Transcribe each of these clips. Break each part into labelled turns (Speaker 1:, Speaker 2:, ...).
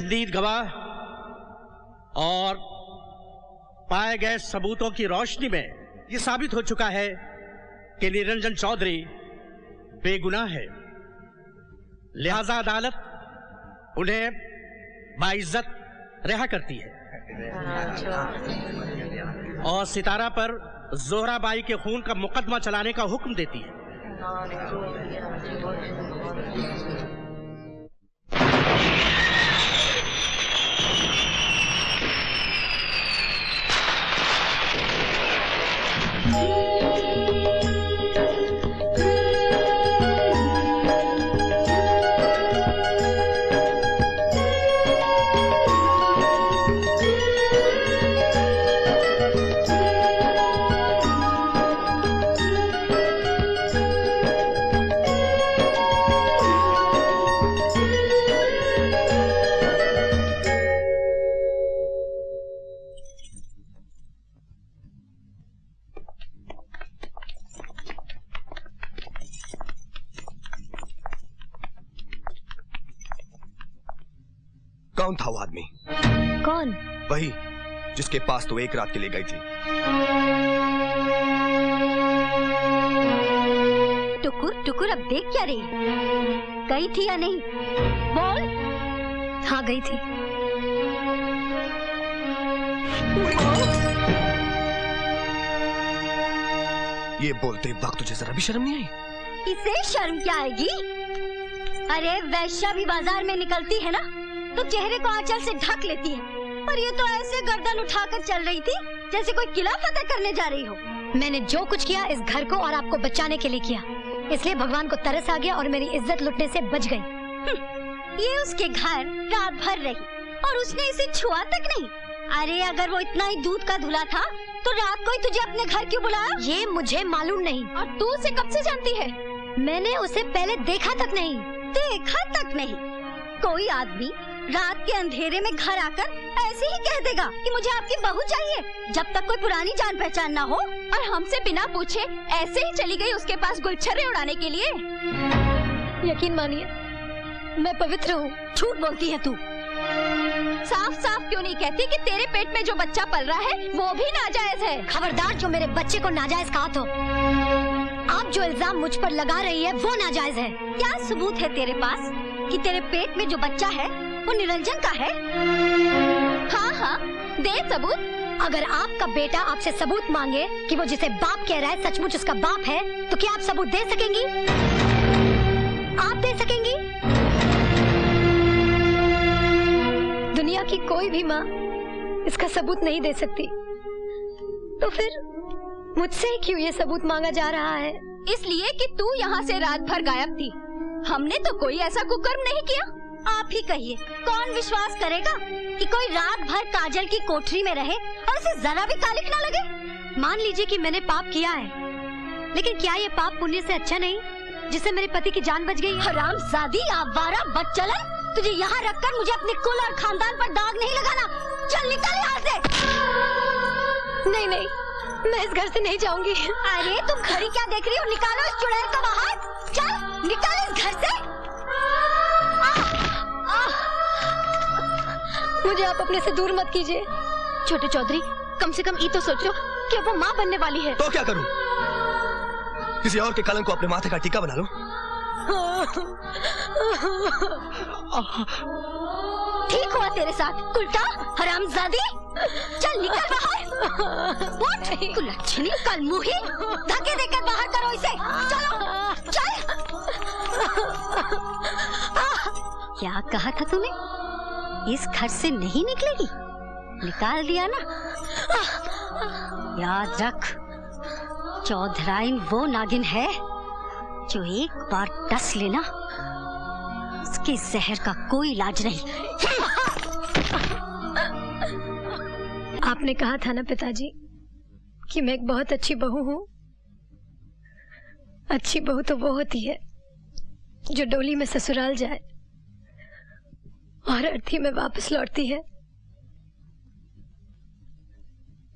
Speaker 1: चश्मदीद गवाह और पाए गए सबूतों की रोशनी में यह साबित हो चुका है कि निरंजन चौधरी बेगुनाह है। लिहाजा अदालत उन्हें बाइज्जत रिहा करती है और सितारा पर जोहरा बाई के खून का मुकदमा चलाने का हुक्म देती है।
Speaker 2: कौन था वो आदमी?
Speaker 3: कौन?
Speaker 2: वही जिसके पास तो एक रात के लिए गई थी।
Speaker 3: टुकुर टुकुर अब देख क्या रही? गई थी या नहीं? बोल। हाँ गई थी।
Speaker 2: ये बोलते वक्त तुझे जरा भी शर्म नहीं आई?
Speaker 3: इसे शर्म क्या आएगी? अरे वैश्या भी बाजार में निकलती है ना तो चेहरे को आंचल से ढक लेती है, और ये तो ऐसे गर्दन उठाकर चल रही थी जैसे कोई किला फतेह करने जा रही हो। मैंने जो कुछ किया इस घर को और आपको बचाने के लिए किया, इसलिए भगवान को तरस आ गया और मेरी इज्जत लुटने से बच गई। ये उसके घर रात भर रही और उसने इसे छुआ तक नहीं। अरे अगर वो इतना ही दूध का धुला था तो रात को ही तुझे अपने घर क्यों बुलाया? ये मुझे मालूम नहीं। और तू उसे कब से जानती है? मैंने उसे पहले देखा तक नहीं। देखा तक नहीं? कोई आदमी रात के अंधेरे में घर आकर ऐसे ही कह देगा कि मुझे आपकी बहू चाहिए, जब तक कोई पुरानी जान पहचान ना हो, और हमसे बिना पूछे ऐसे ही चली गई उसके पास गुलछर्रे उड़ाने के लिए। यकीन मानिए मैं पवित्र हूँ। झूठ बोलती है तू। साफ साफ क्यों नहीं कहती कि तेरे पेट में जो बच्चा पल रहा है वो भी नाजायज है? खबरदार जो मेरे बच्चे को नाजायज कहा तो। आप जो इल्जाम मुझ पर लगा रही है वो नाजायज है। क्या सबूत है तेरे पास कि तेरे पेट में जो बच्चा है वो निरंजन का है? हाँ हाँ दे सबूत। अगर आपका बेटा आपसे सबूत मांगे कि वो जिसे बाप कह रहा है सचमुच उसका बाप है, तो क्या आप सबूत दे सकेंगी? आप दे सकेंगी? दुनिया की कोई भी माँ इसका सबूत नहीं दे सकती, तो फिर मुझसे क्यों ये सबूत मांगा जा रहा है? इसलिए कि तू यहाँ से रात भर गायब थी। हमने तो कोई ऐसा कुकर्म नहीं किया। आप ही कहिए, कौन विश्वास करेगा कि कोई रात भर काजल की कोठरी में रहे और उसे जरा भी कालिक ना लगे? मान लीजिए कि मैंने पाप किया है, लेकिन क्या ये पाप पुण्य से अच्छा नहीं जिससे मेरे पति की जान बच गई? हरामजादी, आवारा, बदचलन, तुझे यहाँ रखकर मुझे अपने कुल और खानदान पर दाग नहीं लगाना। चल निकल यहाँ से। नहीं नहीं, मैं इस घर से नहीं जाऊंगी। अरे तुम घड़ी क्या देख रही हो? निकालो इस चुड़ैल को बाहर। चल निकाल इस घर से। मुझे आप अपने से दूर मत कीजिए। छोटे चौधरी, कम से कम ये तो सोचो कि वो माँ बनने वाली है। तो क्या करूं? किसी और के कलंक को अपने माथे का टीका बना लूं? ठीक हुआ तेरे साथ, उल्टा हरामजादी। चल निकल बाहर। उठ, कुलच्छनी, कलमुही, धक्के देकर बाहर करो इसे। चलो चल। क्या कहा था तूने? इस घर से नहीं निकलेगी? निकाल दिया ना? याद रख, चौधराइन वो नागिन है जो एक बार डस लेना उसके जहर का कोई इलाज नहीं। आपने कहा था ना पिताजी कि मैं एक बहुत अच्छी बहू हूँ। अच्छी बहू तो वो होती है जो डोली में ससुराल जाए और अर्थी में वापस लौटती है।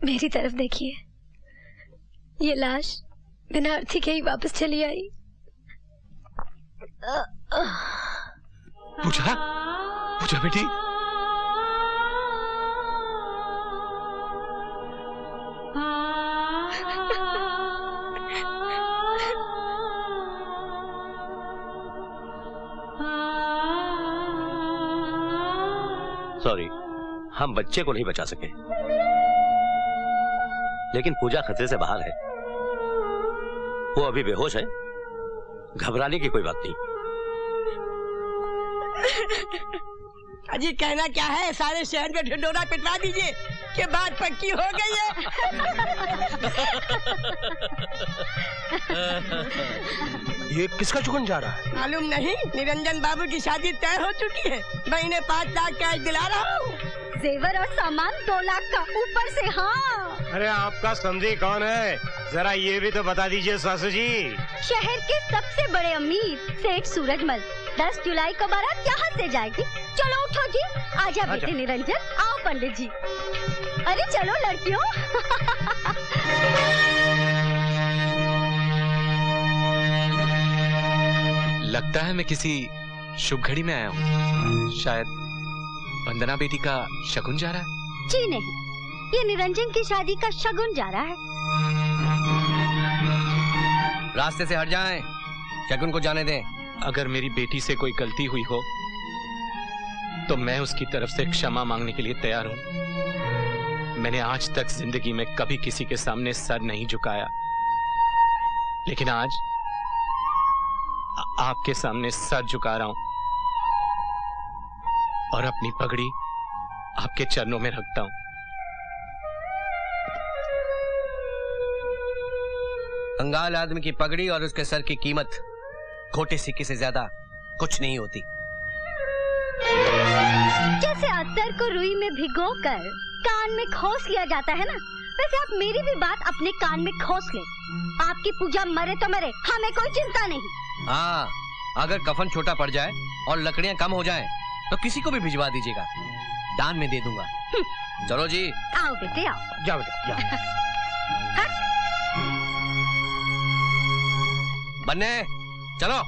Speaker 3: मेरी तरफ देखिए, ये लाश बिना अर्थी के ही वापस चली आई।
Speaker 2: पूजा, पूजा बेटी,
Speaker 4: सॉरी, हम बच्चे को नहीं बचा सके, लेकिन पूजा खतरे से बाहर है। वो अभी बेहोश है, घबराने की कोई बात नहीं।
Speaker 5: अजी कहना क्या है, सारे शहर में ढिंढोरा पिटवा दीजिए कि बात पक्की हो गई है।
Speaker 2: ये किसका चुकन जा रहा है?
Speaker 5: मालूम नहीं, निरंजन बाबू की शादी तय हो चुकी है। मैं इन्हें 5 लाख कैश दिला रहा हूँ।
Speaker 3: जेवर और सामान 2 लाख का ऊपर से। हाँ,
Speaker 6: अरे आपका समझी कौन है, जरा ये भी तो बता दीजिए सासू जी।
Speaker 3: शहर के सबसे बड़े अमीर सेठ सूरजमल। 10 जुलाई को बारात यहाँ से जाएगी। चलो उठो जी, आजा बेटे निरंजन, आओ पंडित जी। अरे चलो लड़कियों।
Speaker 7: लगता है मैं किसी शुभ घड़ी में आया हूँ। शायद वंदना बेटी का शगुन जा रहा है।
Speaker 3: जी नहीं, ये निरंजन की शादी का शगुन जा रहा है।
Speaker 2: रास्ते से हट जाएं, शगुन को जाने दें।
Speaker 7: अगर मेरी बेटी से कोई गलती हुई हो तो मैं उसकी तरफ से क्षमा मांगने के लिए तैयार हूं। मैंने आज तक जिंदगी में कभी किसी के सामने सर नहीं झुकाया, लेकिन आज आपके सामने सर झुका रहा हूं और अपनी पगड़ी आपके चरणों में रखता हूं।
Speaker 2: कंगाल आदमी की पगड़ी और उसके सर की कीमत खोटे सिक्के से ज्यादा कुछ नहीं होती।
Speaker 3: जैसे अत्तर को रुई में भिगोकर कान में खोस लिया जाता है ना, वैसे आप मेरी भी बात अपने कान में खोस ले। आपकी पूजा मरे तो मरे, हमें कोई चिंता नहीं।
Speaker 2: हाँ, अगर कफन छोटा पड़ जाए और लकड़ियां कम हो जाएं, तो किसी को भी भिजवा दीजिएगा, दान में दे दूंगा। चलो जी,
Speaker 3: आओ बेटे आओ।
Speaker 6: जाओ बेटा जाओ।
Speaker 2: बन्ने चलो।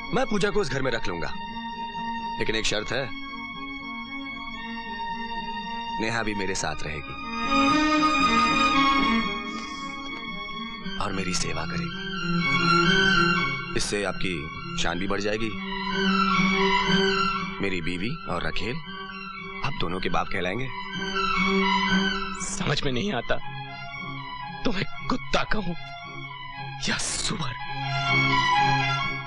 Speaker 8: मैं पूजा को उस घर में रख लूंगा, लेकिन एक शर्त है, नेहा भी मेरे साथ रहेगी और मेरी सेवा करेगी। इससे आपकी शान भी बढ़ जाएगी। मेरी बीवी और रखेल आप दोनों के बाप कहलाएंगे।
Speaker 7: समझ में नहीं आता तो मैं कुत्ता कहूं या सुअर।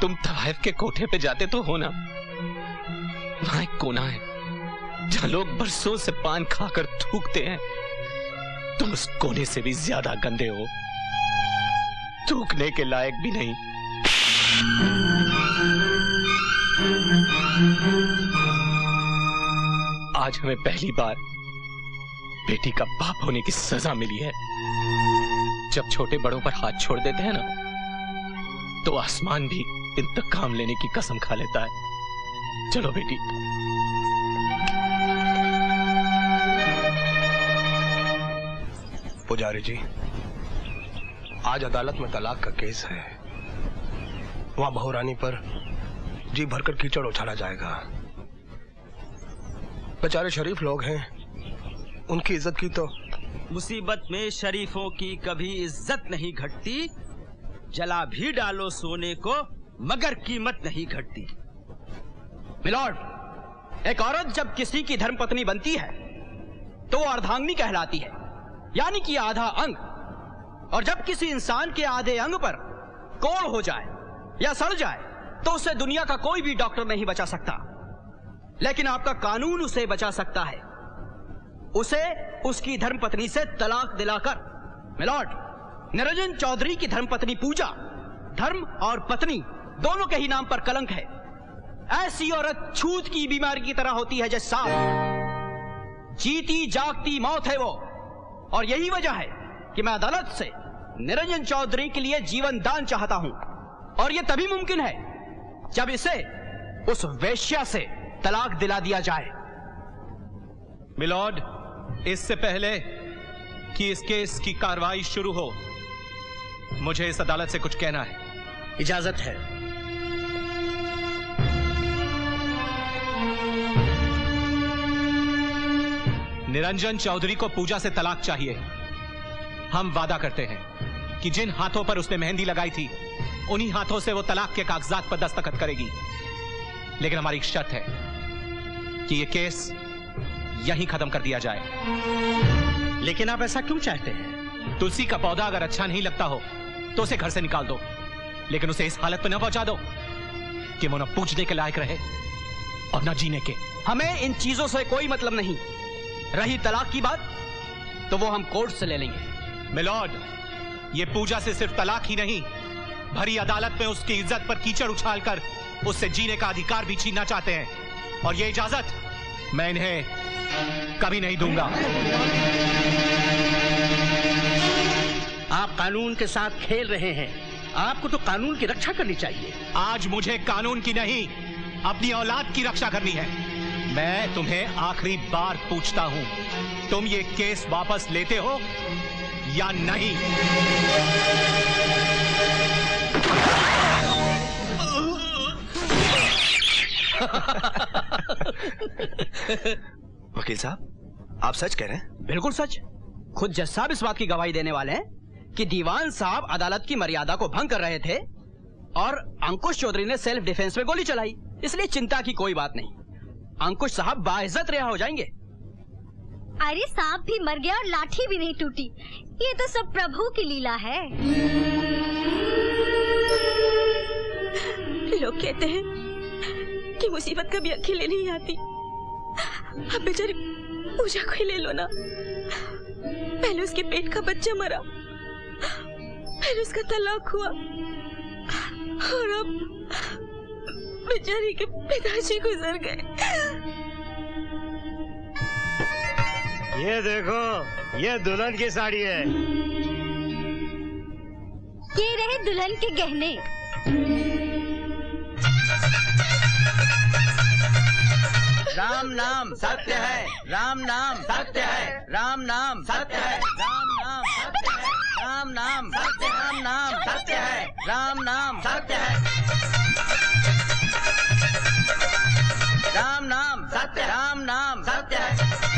Speaker 7: तुम तवाइफ के कोठे पे जाते तो हो ना, वहां एक कोना है जहां लोग बरसों से पान खाकर थूकते हैं। तुम उस कोने से भी ज्यादा गंदे हो, थूकने के लायक भी नहीं। आज हमें पहली बार बेटी का बाप होने की सजा मिली है। जब छोटे बड़ों पर हाथ छोड़ देते हैं ना, तो आसमान भी इंतकाम लेने की कसम खा लेता है। चलो बेटी।
Speaker 9: पुजारी जी, आज अदालत में तलाक का केस है। वहां बहुरानी पर जी भरकर कीचड़ उछाला जाएगा। बेचारे शरीफ लोग हैं, उनकी इज्जत की तो
Speaker 1: मुसीबत में शरीफों की कभी इज्जत नहीं घटती। जला भी डालो सोने को मगर कीमत नहीं घटती। मिलॉर्ड, एक औरत जब किसी की धर्मपत्नी बनती है तो वो अर्धांगिनी कहलाती है, यानी कि आधा अंग। और जब किसी इंसान के आधे अंग पर कोढ़ हो जाए या सड़ जाए तो उसे दुनिया का कोई भी डॉक्टर नहीं बचा सकता, लेकिन आपका कानून उसे बचा सकता है, उसे उसकी धर्मपत्नी से तलाक दिलाकर। मिलॉर्ड, निरंजन चौधरी की धर्मपत्नी पूजा धर्म और पत्नी दोनों के ही नाम पर कलंक है। ऐसी औरत छूत की बीमारी की तरह होती है जैसे सांप। जीती जागती मौत है वो, और यही वजह है कि मैं अदालत से निरंजन चौधरी के लिए जीवन दान चाहता हूं, और यह तभी मुमकिन है जब इसे उस वेश्या से तलाक दिला दिया जाए।
Speaker 10: मिलॉर्ड, इससे पहले
Speaker 7: कि इस केस की कार्रवाई शुरू हो। मुझे इस अदालत से कुछ कहना है।
Speaker 1: इजाजत है।
Speaker 7: निरंजन चौधरी को पूजा से तलाक चाहिए। हम वादा करते हैं कि जिन हाथों पर उसने मेहंदी लगाई थी उन्हीं हाथों से वो तलाक के कागजात पर दस्तखत करेगी। लेकिन हमारी एक शर्त है कि ये केस यहीं खत्म कर दिया जाए।
Speaker 1: लेकिन आप ऐसा क्यों चाहते हैं?
Speaker 7: तुलसी का पौधा अगर अच्छा नहीं लगता हो तो उसे घर से निकाल दो, लेकिन उसे इस हालत पर न पहुंचा दो कि वो न पूछने के लायक रहे और न जीने के।
Speaker 10: हमें इन चीजों से कोई मतलब नहीं। रही तलाक की बात तो वो हम कोर्ट से ले लेंगे।
Speaker 7: मिलॉर्ड, ये पूजा से सिर्फ तलाक ही नहीं, भरी अदालत में उसकी इज्जत पर कीचड़ उछालकर उससे जीने का अधिकार भी छीनना चाहते हैं, और ये इजाजत मैं इन्हें कभी नहीं दूंगा।
Speaker 1: आप कानून के साथ खेल रहे हैं। आपको तो कानून की रक्षा करनी चाहिए।
Speaker 7: आज मुझे कानून की नहीं, अपनी औलाद की रक्षा करनी है। मैं तुम्हें आखिरी बार पूछता हूं, तुम ये केस वापस लेते हो या नहीं?
Speaker 8: वकील साहब, आप सच कह रहे हैं?
Speaker 10: बिल्कुल सच। खुद जज साहब इस बात की गवाही देने वाले हैं कि दीवान साहब अदालत की मर्यादा को भंग कर रहे थे और अंकुश चौधरी ने सेल्फ डिफेंस में गोली चलाई, इसलिए चिंता की कोई बात नहीं। अंकुश साहब बाइज्जत रिहा हो जाएंगे।
Speaker 3: अरे सांप भी मर गया और लाठी भी नहीं टूटी। ये तो सब प्रभु की लीला है।
Speaker 11: लोग कहते हैं कि मुसीबत कभी अकेले नहीं आती। अब बेचारी पूजा को ही ले लो ना। पहले उसके पेट का बच्चा मरा, फिर उसका तलाक हुआ, और अब बेचारी के पिताजी गुजर गए।
Speaker 6: ये देखो, ये दुल्हन की साड़ी है।
Speaker 3: ये रहे दुल्हन के गहने।
Speaker 10: राम नाम सत्य है, राम नाम सत्य है, राम नाम सत्य है, राम नाम सत्य है, राम नाम सत्य, राम नाम सत्य है, राम नाम सत्य है, राम नाम सत्य, राम नाम सत्य है।